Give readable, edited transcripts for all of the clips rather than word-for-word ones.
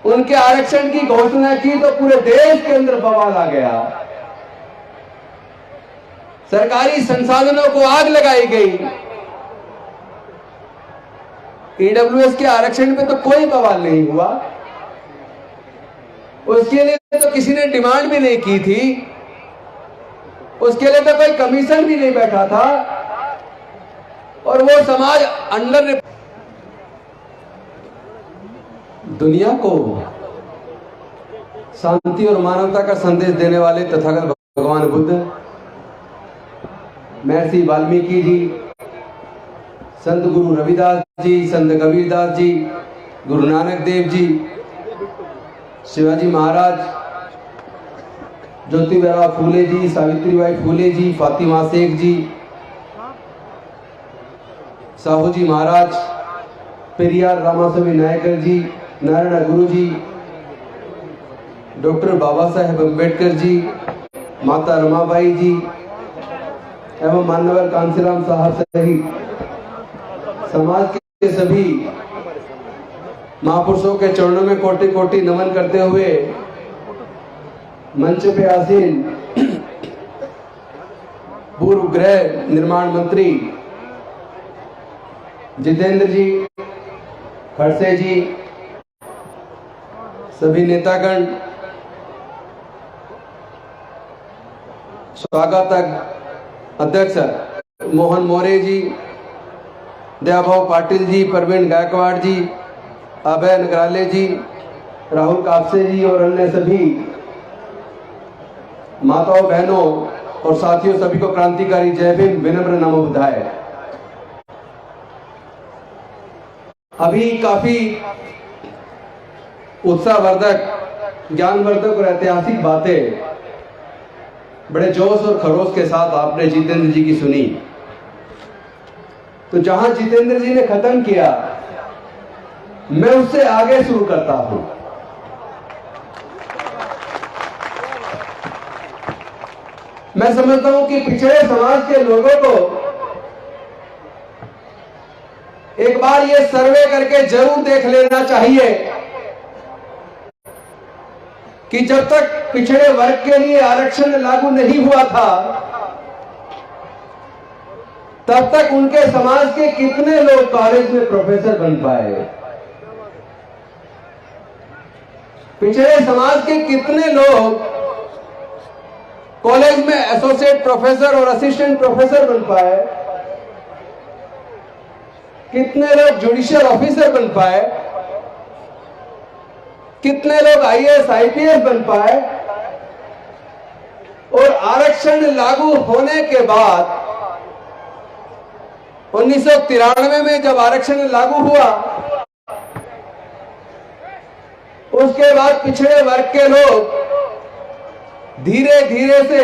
उनके आरक्षण की घोषणा की तो पूरे देश के अंदर बवाल आ गया। सरकारी संसाधनों को आग लगाई गई। ईडब्ल्यूएस के आरक्षण पे तो कोई बवाल नहीं हुआ, उसके लिए तो किसी ने डिमांड भी नहीं की थी, उसके लिए तो कोई कमीशन भी नहीं बैठा था, और वो समाज अंडर दुनिया को शांति और मानवता का संदेश देने वाले तथागत भगवान बुद्ध, महर्षि वाल्मीकि जी, संत गुरु रविदास जी, संत कबीरदास जी, गुरु नानक देव जी, शिवाजी महाराज, ज्योतिबा फूले जी, सावित्रीबाई फूले जी, फातिमा शेख जी, साहू जी महाराज, पेरियार रामास्वामी नायकर जी, नारायण गुरु जी, डॉक्टर बाबा साहेब अम्बेडकर जी, माता रमाबाई जी एवं मान्यवर कांसीराम साहब सहित समाज के सभी महापुरुषों के चरणों में कोटि कोटि नमन करते हुए मंच पे आसीन पूर्व गृह निर्माण मंत्री जितेंद्र जी, खड़से जी, सभी नेतागण, स्वागतक अध्यक्ष मोहन मोरे जी, दयाभाव पाटिल जी, प्रवीण गायकवाड़ जी, अभय नगराले जी, राहुल कापसे जी और अन्य सभी माताओं, बहनों और साथियों, सभी को क्रांतिकारी जय भीम, विनम्र नमो बुद्धाय। अभी काफी उत्साहवर्धक, ज्ञानवर्धक और ऐतिहासिक बातें बड़े जोश और खरोश के साथ आपने जितेंद्र जी की सुनी। तो जहां जितेंद्र जी ने खत्म किया, मैं उससे आगे शुरू करता हूं। मैं समझता हूं कि पिछड़े समाज के लोगों को एक बार ये सर्वे करके जरूर देख लेना चाहिए कि जब तक पिछड़े वर्ग के लिए आरक्षण लागू नहीं हुआ था, तब तक उनके समाज के कितने लोग कॉलेज में प्रोफेसर बन पाए, पिछड़े समाज के कितने लोग कॉलेज में एसोसिएट प्रोफेसर और असिस्टेंट प्रोफेसर बन पाए, कितने लोग जुडिशियल ऑफिसर बन पाए, कितने लोग आईएएस आईपीएस बन पाए। और आरक्षण लागू होने के बाद 1993 में जब आरक्षण लागू हुआ, उसके बाद पिछड़े वर्ग के लोग धीरे धीरे से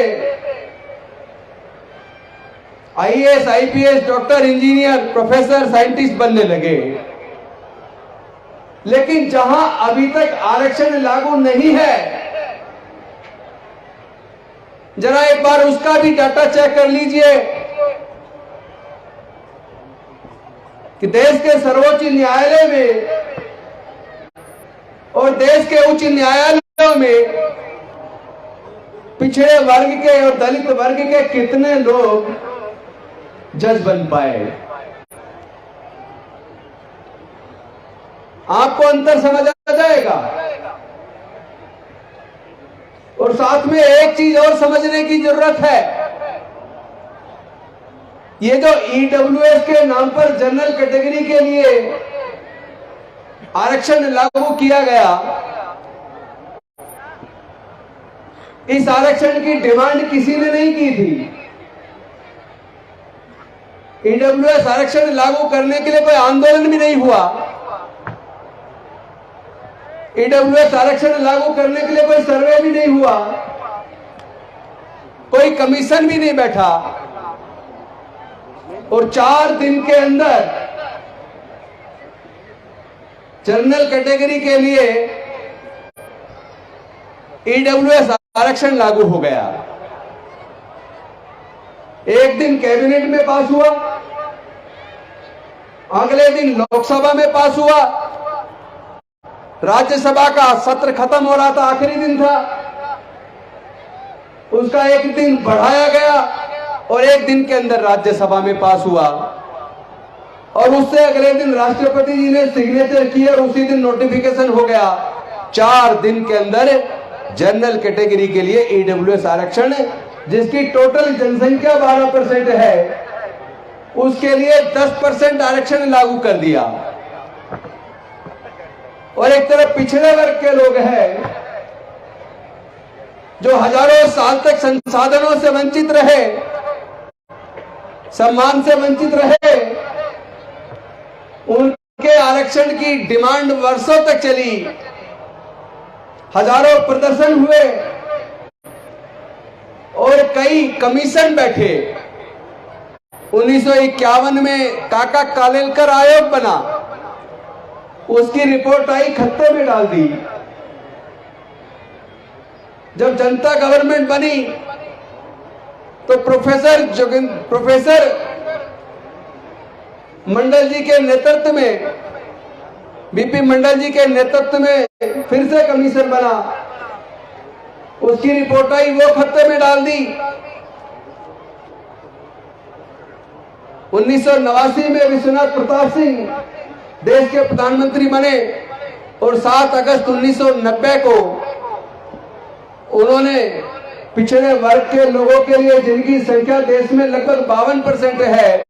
IAS IPS, doctor, engineer, professor, scientist बनने लगे। लेकिन जहां अभी तक आरक्षण लागू नहीं है, जरा एक बार उसका भी डाटा चेक कर लीजिए कि देश के सर्वोच्च न्यायालय में और देश के उच्च न्यायालयों में पिछड़े वर्ग के और दलित वर्ग के कितने लोग जज बन पाए। आपको अंतर समझ आ जाएगा। और साथ में एक चीज और समझने की जरूरत है, ये जो ईडब्ल्यूएस के नाम पर जनरल कैटेगरी के लिए आरक्षण लागू किया गया, इस आरक्षण की डिमांड किसी ने नहीं की थी। ईडब्ल्यूएस आरक्षण लागू करने के लिए कोई आंदोलन भी नहीं हुआ। ईडब्ल्यूएस आरक्षण लागू करने के लिए कोई सर्वे भी नहीं हुआ, कोई कमीशन भी नहीं बैठा। और 4 दिन के अंदर जनरल कैटेगरी के लिए ईडब्ल्यूएस आरक्षण लागू हो गया। एक दिन कैबिनेट में पास हुआ, अगले दिन लोकसभा में पास हुआ, राज्यसभा का सत्र खत्म हो रहा था, आखिरी दिन था, उसका एक दिन बढ़ाया गया और एक दिन के अंदर राज्यसभा में पास हुआ और उससे अगले दिन राष्ट्रपति जी ने सिग्नेचर किए और उसी दिन नोटिफिकेशन हो गया। 4 दिन के अंदर जनरल कैटेगरी के लिए ईडब्ल्यूएस आरक्षण, जिसकी टोटल जनसंख्या 12% है, उसके लिए 10% आरक्षण लागू कर दिया। और एक तरफ पिछड़े वर्ग के लोग हैं जो हजारों साल तक संसाधनों से वंचित रहे, सम्मान से वंचित रहे, उनके आरक्षण की डिमांड वर्षों तक चली, हजारों प्रदर्शन हुए और कई कमीशन बैठे। 1951 में काका कालेलकर आयोग बना, उसकी रिपोर्ट आई, खत्ते में डाल दी। जब जनता गवर्नमेंट बनी तो प्रोफेसर मंडल जी के नेतृत्व में, बीपी मंडल जी के नेतृत्व में फिर से कमीशन बना, उसकी रिपोर्ट आई, वो खत्ते में डाल दी। 1989 में विश्वनाथ प्रताप सिंह देश के प्रधानमंत्री बने और 7 अगस्त 1990 को उन्होंने पिछड़े वर्ग के लोगों के लिए, जिनकी संख्या देश में लगभग 52% है,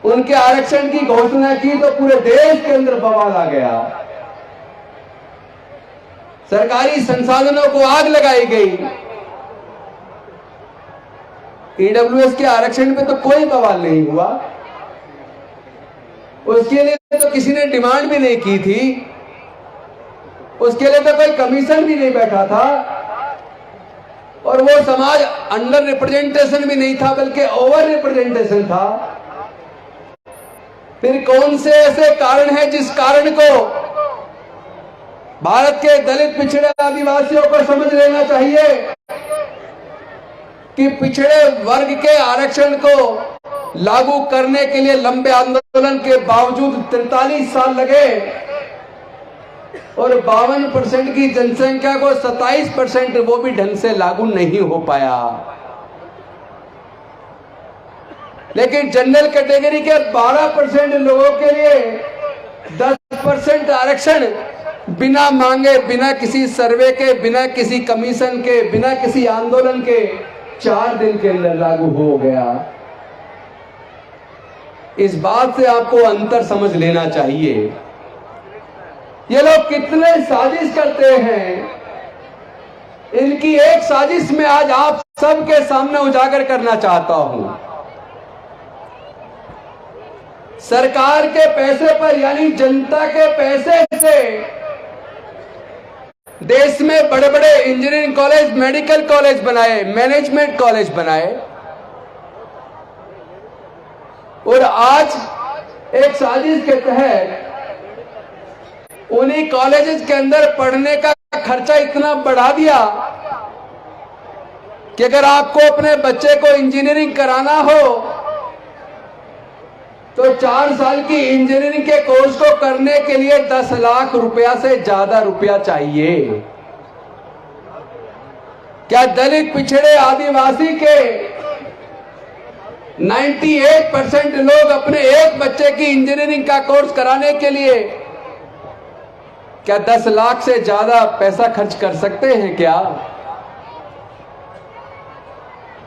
उनके आरक्षण की घोषणा की तो पूरे देश के अंदर बवाल आ गया। सरकारी संसाधनों को आग लगाई गई। ईडब्ल्यूएस के आरक्षण पे तो कोई बवाल नहीं हुआ, उसके लिए तो किसी ने डिमांड भी नहीं की थी, उसके लिए तो कोई कमीशन भी नहीं बैठा था और वो समाज अंडर रिप्रेजेंटेशन भी नहीं था बल्कि ओवर रिप्रेजेंटेशन था। फिर कौन से ऐसे कारण हैं जिस कारण को भारत के दलित पिछड़े आदिवासियों को समझ लेना चाहिए कि पिछड़े वर्ग के आरक्षण को लागू करने के लिए लंबे आंदोलन के बावजूद 43 साल लगे और 52% की जनसंख्या को 27% वो भी ढंग से लागू नहीं हो पाया। लेकिन जनरल कैटेगरी के 12% लोगों के लिए 10% आरक्षण बिना मांगे, बिना किसी सर्वे के, बिना किसी कमीशन के, बिना किसी आंदोलन के 4 दिन के अंदर लागू हो गया। इस बात से आपको अंतर समझ लेना चाहिए। ये लोग कितने साजिश करते हैं, इनकी एक साजिश में आज आप सबके सामने उजागर करना चाहता हूं। सरकार के पैसे पर, यानी जनता के पैसे से देश में बड़े बड़े इंजीनियरिंग कॉलेज, मेडिकल कॉलेज बनाए, मैनेजमेंट कॉलेज बनाए और आज एक साजिश के तहत उन्हीं कॉलेजेस के अंदर पढ़ने का खर्चा इतना बढ़ा दिया कि अगर आपको अपने बच्चे को इंजीनियरिंग कराना हो तो 4 साल की इंजीनियरिंग के कोर्स को करने के लिए 10 लाख रुपया से ज्यादा रुपया चाहिए। क्या दलित, पिछड़े, आदिवासी के 98% लोग अपने एक बच्चे की इंजीनियरिंग का कोर्स कराने के लिए क्या 10 लाख से ज्यादा पैसा खर्च कर सकते हैं क्या?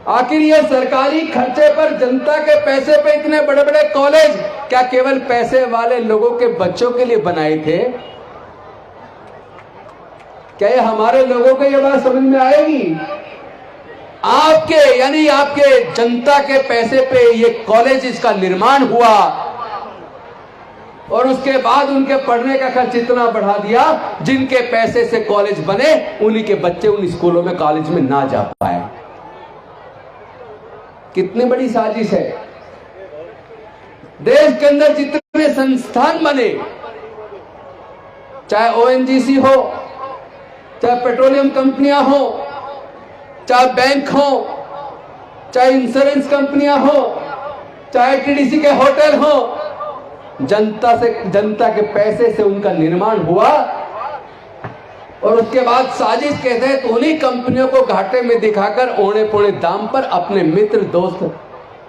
आखिर ये सरकारी खर्चे पर, जनता के पैसे पे इतने बड़े बड़े कॉलेज क्या केवल पैसे वाले लोगों के बच्चों के लिए बनाए थे? क्या ये हमारे लोगों को ये बात समझ में आएगी? आपके, यानी आपके जनता के पैसे पे ये कॉलेज, इसका निर्माण हुआ और उसके बाद उनके पढ़ने का खर्च इतना बढ़ा दिया, जिनके पैसे से कॉलेज बने उन्हीं के बच्चे उन स्कूलों में, कॉलेज में ना जा पाए। कितनी बड़ी साजिश है। देश के अंदर जितने संस्थान बने, चाहे ओएनजीसी हो, चाहे पेट्रोलियम कंपनियां हो, चाहे बैंक हो, चाहे इंश्योरेंस कंपनियां हो, चाहे टीडीसी के होटल हो, जनता के पैसे से उनका निर्माण हुआ और उसके बाद साजिश के तहत उन्हीं कंपनियों को घाटे में दिखाकर औने पौने दाम पर अपने मित्र दोस्त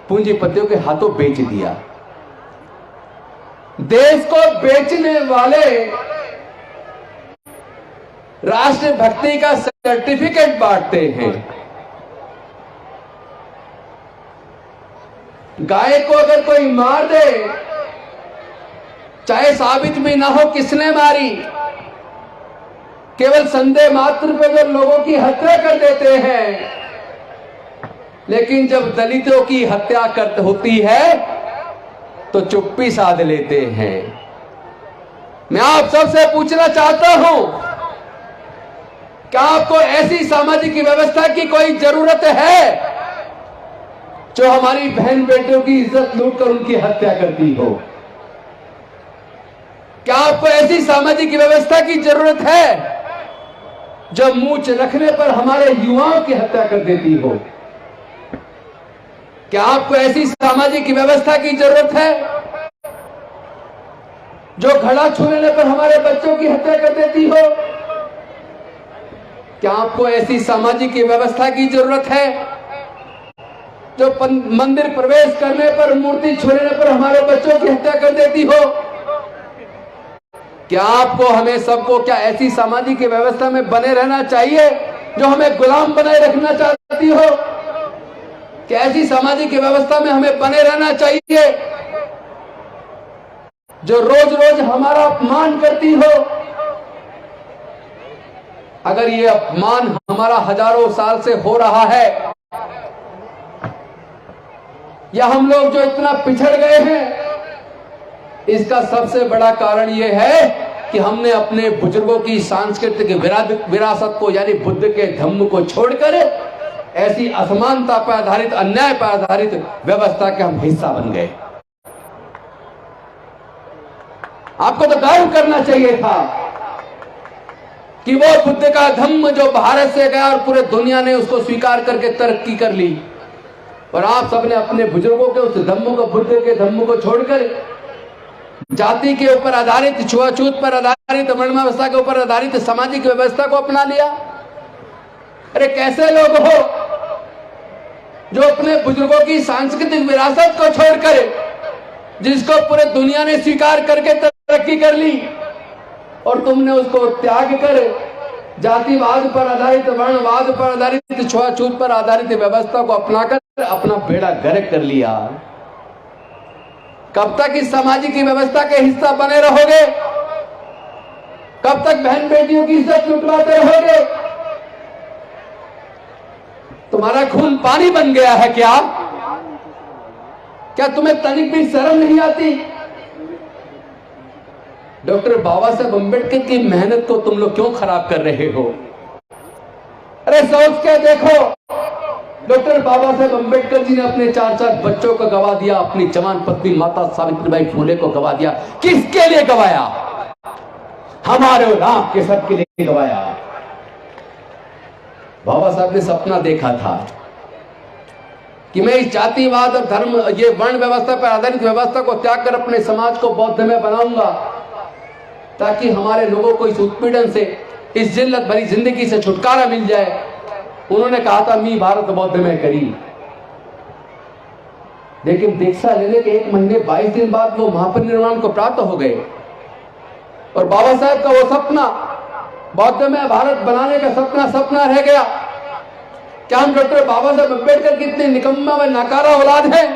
पूंजीपतियों के हाथों बेच दिया। देश को बेचने वाले राष्ट्रभक्ति का सर्टिफिकेट बांटते हैं। गाय को अगर कोई मार दे, चाहे साबित भी ना हो किसने मारी, केवल संदेह मात्र पे जो लोगों की हत्या कर देते हैं, लेकिन जब दलितों की हत्या होती है तो चुप्पी साध लेते हैं। मैं आप सबसे पूछना चाहता हूं, क्या आपको ऐसी सामाजिक व्यवस्था की कोई जरूरत है जो हमारी बहन बेटियों की इज्जत लूटकर उनकी हत्या करती हो? क्या आपको ऐसी सामाजिक व्यवस्था की जरूरत है जो मूंछ रखने पर हमारे युवाओं की हत्या कर देती हो? क्या आपको ऐसी सामाजिक व्यवस्था की जरूरत है जो घड़ा छू लेने पर हमारे बच्चों की हत्या कर देती हो? क्या आपको ऐसी सामाजिक व्यवस्था की जरूरत है जो मंदिर प्रवेश करने पर, मूर्ति छू लेने पर हमारे बच्चों की हत्या कर देती हो? क्या आपको, हमें सबको क्या ऐसी सामाजिक व्यवस्था में बने रहना चाहिए जो हमें गुलाम बनाए रखना चाहती हो? क्या ऐसी सामाजिक व्यवस्था में हमें बने रहना चाहिए जो रोज रोज हमारा अपमान करती हो? अगर ये अपमान हमारा हजारों साल से हो रहा है, या हम लोग जो इतना पिछड़ गए हैं, इसका सबसे बड़ा कारण यह है कि हमने अपने बुजुर्गों की सांस्कृतिक विरासत को, यानी बुद्ध के धम्म को छोड़कर ऐसी असमानता पर आधारित, अन्याय पर आधारित व्यवस्था के हम हिस्सा बन गए। आपको तो गर्व करना चाहिए था कि वो बुद्ध का धम्म जो भारत से गया और पूरे दुनिया ने उसको स्वीकार करके तरक्की कर ली, और आप सबने अपने बुजुर्गों के उस धम्म को, बुद्ध के धम्म को छोड़कर जाति के ऊपर आधारित, छुआछूत पर आधारित, वर्ण व्यवस्था के ऊपर आधारित सामाजिक व्यवस्था को अपना लिया। अरे कैसे लोग हो जो अपने बुजुर्गों की सांस्कृतिक विरासत को छोड़कर, जिसको पूरे दुनिया ने स्वीकार करके तरक्की कर ली, और तुमने उसको त्याग कर जातिवाद पर आधारित, वर्णवाद पर आधारित, छुआछूत पर आधारित व्यवस्था को अपनाकर अपना बेड़ा गर्क कर लिया। कब तक इस सामाजिक व्यवस्था के हिस्सा बने रहोगे? कब तक बहन बेटियों की इज्जत लुटवाते रहोगे? तुम्हारा खून पानी बन गया है क्या? क्या तुम्हें तनिक भी शर्म नहीं आती? डॉक्टर बाबा साहब अम्बेडकर की मेहनत को तुम लोग क्यों खराब कर रहे हो? अरे सोच के देखो, डॉक्टर बाबा साहब अम्बेडकर जी ने अपने 4 बच्चों को गवा दिया, अपनी जवान पत्नी माता सावित्रीबाई फुले को गवा दिया। किसके लिए गवाया? हमारे और आपके सबके लिए गवाया। बाबा साहब ने सपना देखा था कि मैं इस जातिवाद और धर्म, ये वर्ण व्यवस्था पर आधारित व्यवस्था को त्याग कर अपने समाज को बौद्धमय बनाऊंगा, ताकि हमारे लोगों को इस उत्पीड़न से, इस जिल्लत भरी जिंदगी से छुटकारा मिल जाए। उन्होंने कहा था मी भारत बौद्धमय करी, लेकिन दीक्षा लेने के 1 महीने 22 दिन बाद वो महापरिनिर्वाण को प्राप्त हो गए, और बाबा साहब का वो सपना, बौद्धमय भारत बनाने का सपना रह गया। क्या हम डॉक्टर बाबा साहब अम्बेडकर की इतने निकम्मा व नाकारा औलाद हैं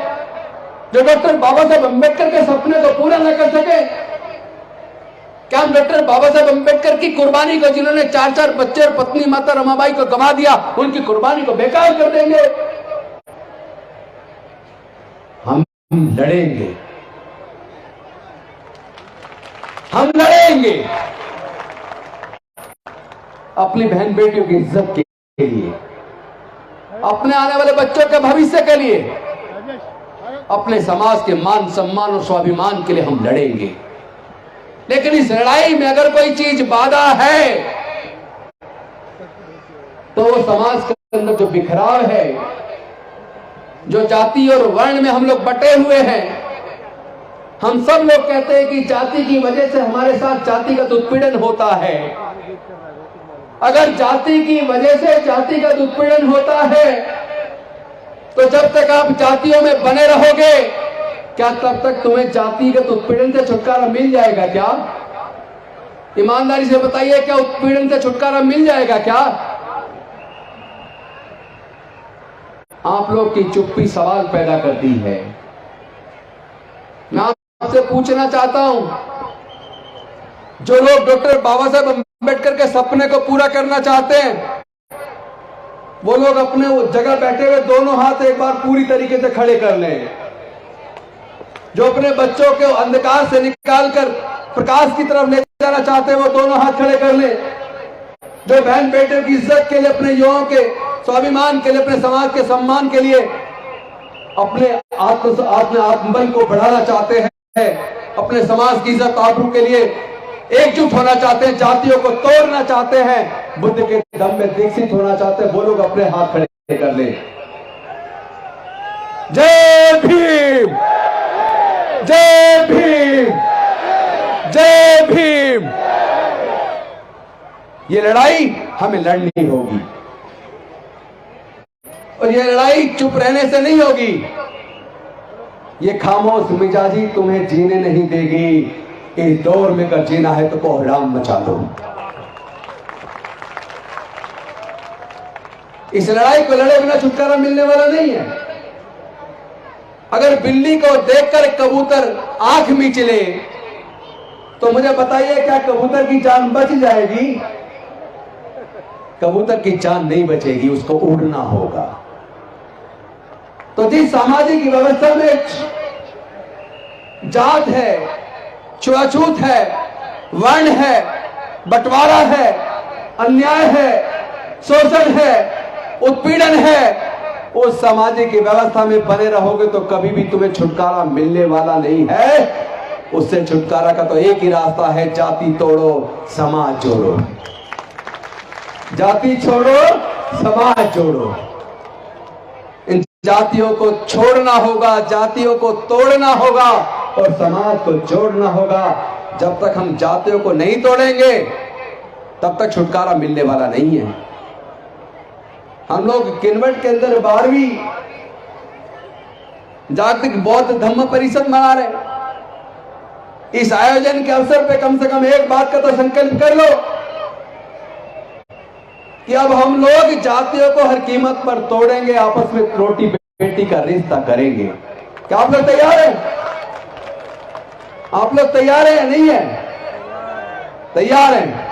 जो डॉक्टर बाबा साहब अम्बेडकर के सपने को पूरा न कर सके? क्या हम डॉक्टर बाबा साहब अम्बेडकर की कुर्बानी को, जिन्होंने 4 बच्चे और पत्नी माता रमाबाई को गंवा दिया, उनकी कुर्बानी को बेकार कर देंगे? हम लड़ेंगे, हम लड़ेंगे अपनी बहन बेटियों की इज्जत के लिए, अपने आने वाले बच्चों के भविष्य के लिए, अपने समाज के मान सम्मान और स्वाभिमान के लिए हम लड़ेंगे। लेकिन इस लड़ाई में अगर कोई चीज बाधा है तो वो समाज के अंदर जो बिखराव है, जो जाति और वर्ण में हम लोग बटे हुए हैं, हम सब लोग कहते हैं कि जाति की वजह से हमारे साथ जातिगत उत्पीड़न होता है। अगर जाति की वजह से जातिगत उत्पीड़न होता है तो जब तक आप जातियों में बने रहोगे, क्या तब तक तुम्हें जातिगत उत्पीड़न से छुटकारा मिल जाएगा क्या? ईमानदारी से बताइए, क्या उत्पीड़न से छुटकारा मिल जाएगा क्या? आप लोग की चुप्पी सवाल पैदा करती है। मैं आपसे पूछना चाहता हूं, जो लोग डॉक्टर बाबा साहब अम्बेडकर के सपने को पूरा करना चाहते हैं, वो लोग अपने जगह बैठे हुए दोनों हाथ एक बार पूरी तरीके से खड़े कर लें। जो अपने बच्चों को अंधकार से निकालकर प्रकाश की तरफ ले जाना चाहते हैं, वो दोनों हाथ खड़े कर लें। जो बहन बेटे की इज्जत के लिए, अपने युवाओं के स्वाभिमान के लिए, अपने समाज के सम्मान के लिए अपने आत्मबल को बढ़ाना चाहते हैं, अपने समाज की इज्जत आबरू के लिए एकजुट होना चाहते हैं, जातियों को तोड़ना चाहते हैं, बुद्ध के दम में दीक्षित होना चाहते हैं, वो लोग अपने हाथ खड़े कर ले। जय भीम, जय भीम, जय भीम। ये लड़ाई हमें लड़नी होगी और ये लड़ाई चुप रहने से नहीं होगी। ये खामोश मिजाजी तुम्हें जीने नहीं देगी। इस दौर में कर जीना है तो कोहराम मचा दो। इस लड़ाई को लड़े बिना छुटकारा मिलने वाला नहीं है। अगर बिल्ली को देखकर कबूतर आंख मींचले तो मुझे बताइए, क्या कबूतर की जान बच जाएगी? कबूतर की जान नहीं बचेगी, उसको उड़ना होगा। तो जिस सामाजिक व्यवस्था में जात है, छुआछूत है, वर्ण है, बंटवारा है, अन्याय है, शोषण है, उत्पीड़न है, उस सामाजिक व्यवस्था में बने रहोगे तो कभी भी तुम्हें छुटकारा मिलने वाला नहीं है। उससे छुटकारा का तो एक ही रास्ता है, जाति तोड़ो, समाज जोड़ो। जाति छोड़ो, समाज जोड़ो। इन जातियों को छोड़ना होगा, जातियों को तोड़ना होगा और समाज को जोड़ना होगा। जब तक हम जातियों को नहीं तोड़ेंगे तब तक छुटकारा मिलने वाला नहीं है। हम लोग किन्वट के अंदर 12वीं जागतिक बौद्ध धम्म परिषद मना रहे। इस आयोजन के अवसर पे कम से कम एक बात का तो संकल्प कर लो कि अब हम लोग जातियों को हर कीमत पर तोड़ेंगे, आपस में रोटी बेटी का रिश्ता करेंगे। क्या आप लोग तैयार हैं? आप लोग तैयार हैं या नहीं है? तैयार हैं।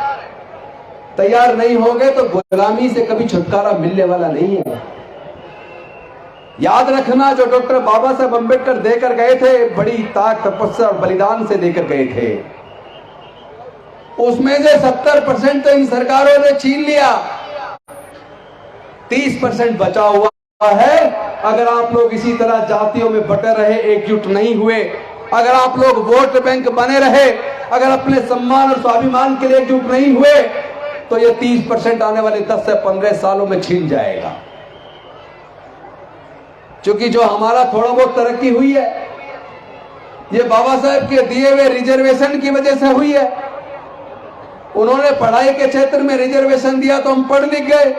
तैयार नहीं होंगे तो गुलामी से कभी छुटकारा मिलने वाला नहीं है। याद रखना, जो डॉक्टर बाबा साहब अम्बेडकर देकर गए थे, बड़ी ताक, तपस्या और बलिदान से देकर गए थे, उसमें से 70% तो इन सरकारों ने छीन लिया, 30% बचा हुआ है। अगर आप लोग इसी तरह जातियों में बटे रहे, एकजुट नहीं हुए, अगर आप लोग वोट बैंक बने रहे, अगर अपने सम्मान और स्वाभिमान के लिए एकजुट नहीं हुए, तो ये 30% आने वाले 10 से 15 सालों में छीन जाएगा। क्योंकि जो हमारा थोड़ा बहुत तरक्की हुई है, ये बाबा साहब के दिए हुए रिजर्वेशन की वजह से हुई है। उन्होंने पढ़ाई के क्षेत्र में रिजर्वेशन दिया तो हम पढ़ लिख गए।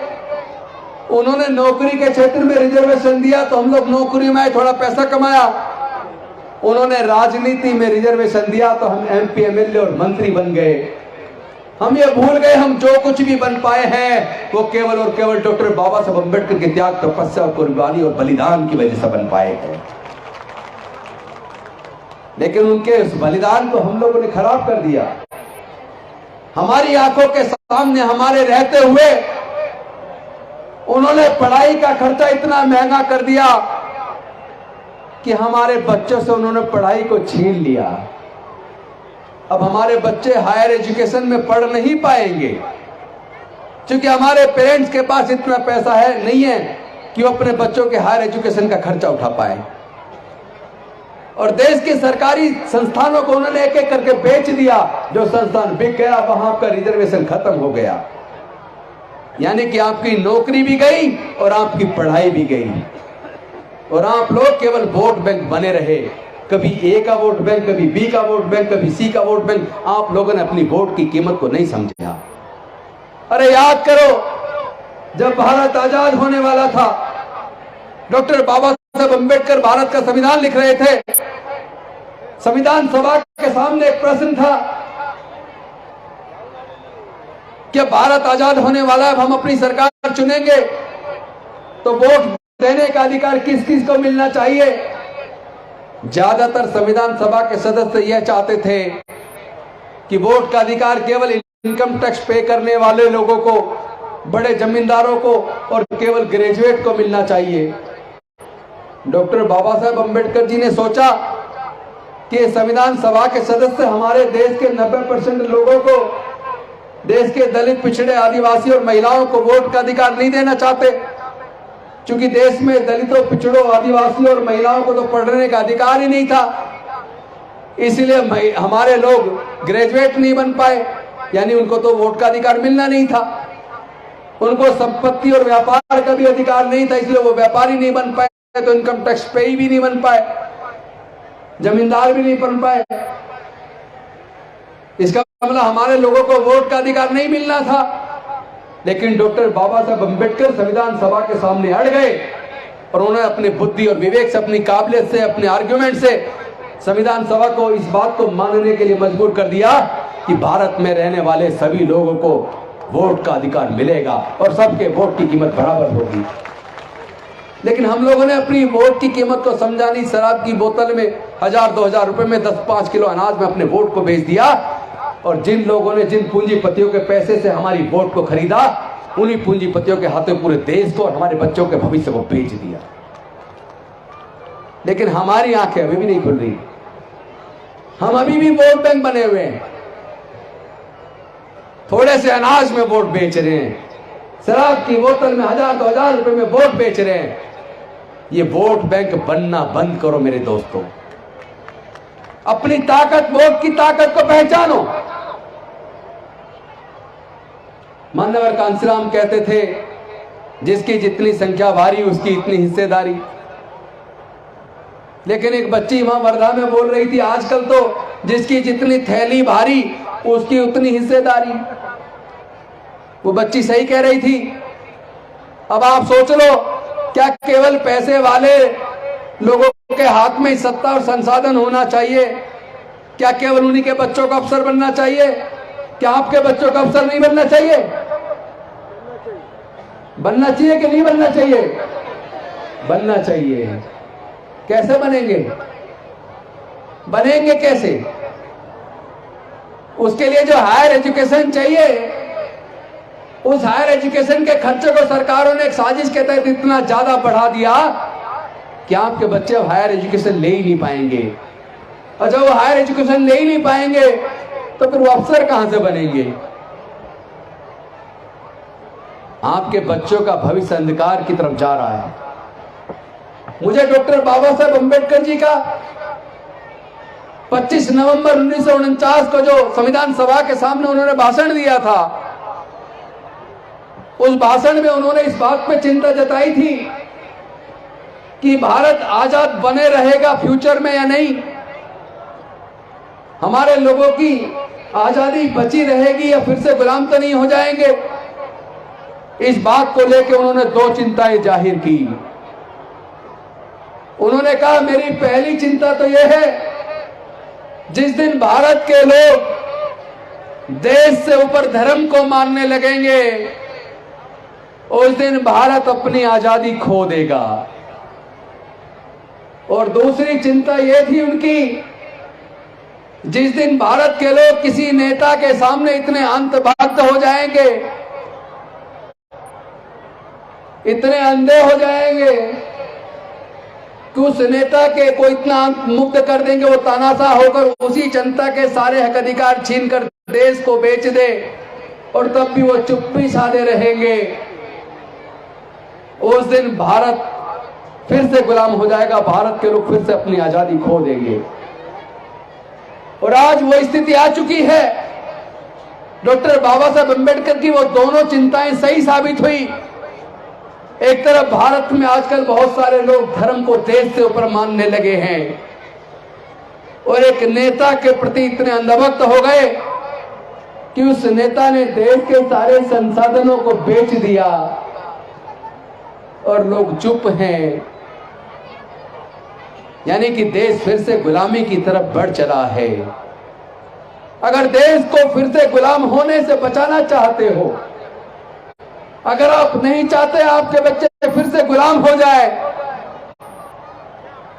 उन्होंने नौकरी के क्षेत्र में रिजर्वेशन दिया तो हम लोग नौकरी में थोड़ा पैसा कमाया। उन्होंने राजनीति में रिजर्वेशन दिया तो हम MP, MLA और मंत्री बन गए। हम ये भूल गए, हम जो कुछ भी बन पाए हैं वो केवल और केवल डॉक्टर बाबा साहब अम्बेडकर के त्याग, तपस्या, कुर्बानी और बलिदान की वजह से बन पाए हैं। लेकिन उनके उस बलिदान को हम लोगों ने खराब कर दिया। हमारी आंखों के सामने हमारे रहते हुए उन्होंने पढ़ाई का खर्चा इतना महंगा कर दिया कि हमारे बच्चों से उन्होंने पढ़ाई को छीन लिया। अब हमारे बच्चे हायर एजुकेशन में पढ़ नहीं पाएंगे क्योंकि हमारे पेरेंट्स के पास इतना पैसा नहीं है कि वो अपने बच्चों के हायर एजुकेशन का खर्चा उठा पाए। और देश के सरकारी संस्थानों को उन्होंने एक एक करके बेच दिया। जो संस्थान बिक गया वहां आपका रिजर्वेशन खत्म हो गया। यानी कि आपकी नौकरी भी गई और आपकी पढ़ाई भी गई और आप लोग केवल वोट बैंक बने रहे। कभी ए का वोट बैंक, कभी बी का वोट बैंक, कभी सी का वोट बैंक। आप लोगों ने अपनी वोट की कीमत को नहीं समझा। अरे याद करो, जब भारत आजाद होने वाला था, डॉक्टर बाबा साहब अंबेडकर भारत का संविधान लिख रहे थे। संविधान सभा के सामने एक प्रश्न था कि भारत आजाद होने वाला है, हम अपनी सरकार चुनेंगे तो वोट देने का अधिकार किस किस को मिलना चाहिए। ज्यादातर संविधान सभा के सदस्य यह चाहते थे कि वोट का अधिकार केवल इनकम टैक्स पे करने वाले लोगों को, बड़े जमींदारों को और केवल ग्रेजुएट को मिलना चाहिए। डॉक्टर बाबा साहब अंबेडकर जी ने सोचा कि संविधान सभा के सदस्य हमारे देश के 90% लोगों को, देश के दलित, पिछड़े, आदिवासी और महिलाओं को वोट का अधिकार नहीं देना चाहते, क्योंकि देश में दलितों, पिछड़ों, आदिवासियों और महिलाओं को तो पढ़ने का अधिकार ही नहीं था। इसलिए हमारे लोग ग्रेजुएट नहीं बन पाए, यानी उनको तो वोट का अधिकार मिलना नहीं था। उनको संपत्ति और व्यापार का भी अधिकार नहीं था, इसलिए वो व्यापारी नहीं बन पाए, तो इनकम टैक्स पेई भी नहीं बन पाए, जमींदार भी नहीं बन पाए। इसका मतलब हमारे लोगों को वोट का अधिकार नहीं मिलना था। लेकिन डॉक्टर बाबा साहब अंबेडकर संविधान सभा के सामने अड़ गए और उन्होंने अपनी बुद्धि और विवेक से, अपनी काबिलियत से, अपने आर्ग्यूमेंट से संविधान सभा को इस बात को मानने के लिए मजबूर कर दिया कि भारत में रहने वाले सभी लोगों को वोट का अधिकार मिलेगा और सबके वोट की कीमत बराबर होगी। लेकिन हम लोगों ने अपनी वोट की कीमत को समझा नहीं। शराब की बोतल में 1000-2000 रुपए में 10-5 किलो अनाज में अपने वोट को बेच दिया, और जिन लोगों ने, जिन पूंजीपतियों के पैसे से हमारी वोट को खरीदा, उन्हीं पूंजीपतियों के हाथों पूरे देश को और हमारे बच्चों के भविष्य को बेच दिया। लेकिन हमारी आंखें अभी भी नहीं खुल रही, हम अभी भी वोट बैंक बने हुए हैं। थोड़े से अनाज में वोट बेच रहे हैं, शराब की बोतल में 1000-2000 रुपए में वोट बेच रहे हैं। ये वोट बैंक बनना बंद करो मेरे दोस्तों। अपनी ताकत, वोट की ताकत को पहचानो। मान्यवर कांशीराम कहते थे, जिसकी जितनी संख्या भारी उसकी इतनी हिस्सेदारी। लेकिन एक बच्ची वहां वर्धा में बोल रही थी, आजकल तो जिसकी जितनी थैली भारी उसकी उतनी हिस्सेदारी। वो बच्ची सही कह रही थी। अब आप सोच लो, क्या केवल पैसे वाले लोगों के हाथ में सत्ता और संसाधन होना चाहिए? क्या केवल उन्हीं के बच्चों का अफसर बनना चाहिए? क्या आपके बच्चों का अफसर नहीं बनना चाहिए? बनना चाहिए कि नहीं बनना चाहिए? बनना चाहिए। कैसे बनेंगे? बनेंगे कैसे? उसके लिए जो हायर एजुकेशन चाहिए, उस हायर एजुकेशन के खर्चे को सरकारों ने एक साजिश के तहत इतना ज्यादा बढ़ा दिया कि आपके बच्चे अब हायर एजुकेशन ले ही नहीं पाएंगे। और जब वो हायर एजुकेशन ले ही नहीं पाएंगे तो फिर वो अफसर कहां से बनेंगे? आपके बच्चों का भविष्य अंधकार की तरफ जा रहा है। मुझे डॉक्टर बाबा साहब अंबेडकर जी का 25 नवंबर 1949 को जो संविधान सभा के सामने उन्होंने भाषण दिया था, उस भाषण में उन्होंने इस बात पे चिंता जताई थी कि भारत आजाद बने रहेगा फ्यूचर में या नहीं, हमारे लोगों की आजादी बची रहेगी या फिर से गुलाम तो नहीं हो जाएंगे। इस बात को लेकर उन्होंने दो चिंताएं जाहिर की। उन्होंने कहा, मेरी पहली चिंता तो यह है, जिस दिन भारत के लोग देश से ऊपर धर्म को मानने लगेंगे, उस दिन भारत अपनी आजादी खो देगा। और दूसरी चिंता यह थी उनकी, जिस दिन भारत के लोग किसी नेता के सामने इतने अंतभक्त हो जाएंगे, इतने अंधे हो जाएंगे कि उस नेता के को इतना मुक्त कर देंगे, वो तानाशाह होकर उसी जनता के सारे हक अधिकार छीनकर देश को बेच दे, और तब भी वो चुप्पी साधे रहेंगे। उस दिन भारत फिर से गुलाम हो जाएगा, भारत के लोग फिर से अपनी आजादी खो देंगे। और आज वो स्थिति आ चुकी है। डॉक्टर बाबा साहब अंबेडकर की वो दोनों चिंताएं सही साबित हुई। एक तरफ भारत में आजकल बहुत सारे लोग धर्म को देश से ऊपर मानने लगे हैं, और एक नेता के प्रति इतने अंधभक्त हो गए कि उस नेता ने देश के सारे संसाधनों को बेच दिया और लोग चुप हैं। यानी कि देश फिर से गुलामी की तरफ बढ़ चला है। अगर देश को फिर से गुलाम होने से बचाना चाहते हो, अगर आप नहीं चाहते आपके बच्चे फिर से गुलाम हो जाए,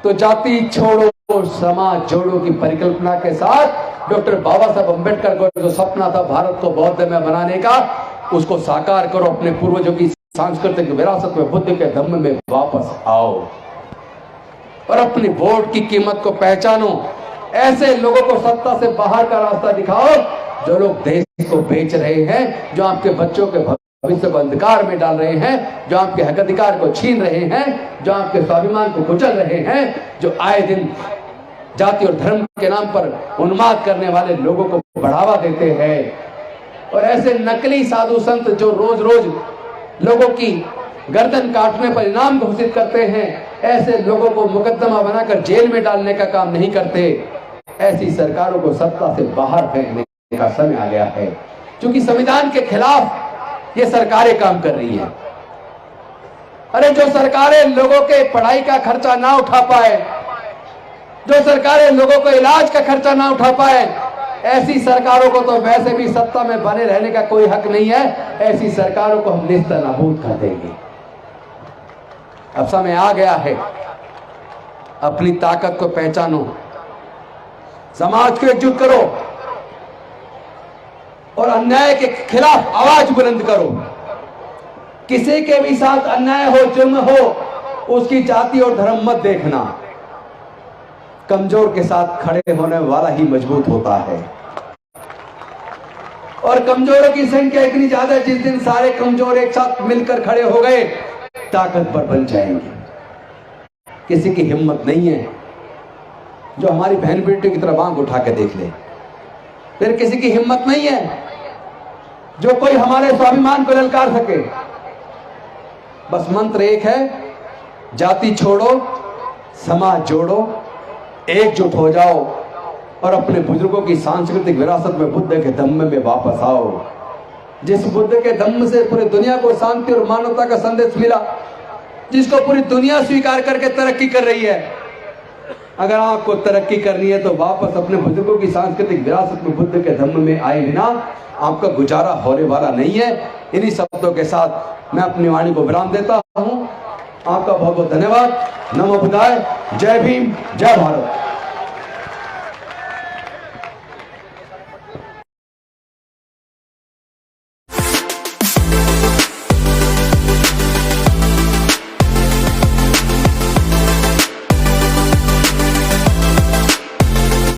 तो जाति छोड़ो समाज जोड़ो की परिकल्पना के साथ डॉक्टर बाबा साहब अम्बेडकर को जो सपना था भारत को बौद्ध में बनाने का, उसको साकार करो। अपने पूर्वजों की सांस्कृतिक विरासत में, बुद्ध के धम्म में वापस आओ और अपनी वोट की कीमत को पहचानो। ऐसे लोगों को सत्ता से बाहर का रास्ता दिखाओ जो लोग देश को बेच रहे हैं, जो आपके बच्चों के भविष्य को अंधकार में डाल रहे हैं, जो आपके हक अधिकार को छीन रहे हैं, जो आपके स्वाभिमान को कुचल रहे हैं, जो आए दिन जाति और धर्म के नाम पर उन्माद करने वाले लोगों को बढ़ावा देते हैं। और ऐसे नकली साधु संत जो रोज रोज लोगों की गर्दन काटने पर इनाम घोषित करते हैं, ऐसे लोगों को मुकदमा बनाकर जेल में डालने का काम नहीं करते। ऐसी सरकारों को सत्ता से बाहर फेंकने का समय आ गया है, क्योंकि संविधान के खिलाफ ये सरकारें काम कर रही हैं। अरे जो सरकारें लोगों के पढ़ाई का खर्चा ना उठा पाए, जो सरकारें लोगों को इलाज का खर्चा ना उठा पाए, ऐसी सरकारों को तो वैसे भी सत्ता में बने रहने का कोई हक नहीं है। ऐसी सरकारों को हम नेस्तनाबूद कर देंगे। अब समय आ गया है, अपनी ताकत को पहचानो, समाज को एकजुट करो और अन्याय के खिलाफ आवाज बुलंद करो। किसी के भी साथ अन्याय हो, जुर्म हो, उसकी जाति और धर्म मत देखना। कमजोर के साथ खड़े होने वाला ही मजबूत होता है। और कमजोरों की संख्या इतनी ज्यादा, जिस दिन सारे कमजोर एक साथ मिलकर खड़े हो गए, ताकतवर बन जाएंगे। किसी की हिम्मत नहीं है जो हमारी बहन बेटी की तरफ आंख उठा के देख ले। फिर किसी की हिम्मत नहीं है जो कोई हमारे स्वाभिमान को ललकार सके। बस मंत्र एक है, जाति छोड़ो, समाज जोड़ो, एकजुट हो जाओ और अपने बुजुर्गों की सांस्कृतिक विरासत में, बुद्ध के धम्म में वापस आओ। जिस बुद्ध के धम्म से पूरी दुनिया को शांति और मानवता का संदेश मिला, जिसको पूरी दुनिया स्वीकार करके तरक्की कर रही है, अगर आपको तरक्की करनी है तो वापस अपने बुजुर्गों की सांस्कृतिक विरासत में, बुद्ध के धम्म में आए बिना आपका गुजारा होने वाला नहीं है। इन्हीं शब्दों के साथ मैं अपनी वाणी को विराम देता हूं। आपका बहुत बहुत धन्यवाद। नमो बुद्धाय। जय भीम, जय भारत।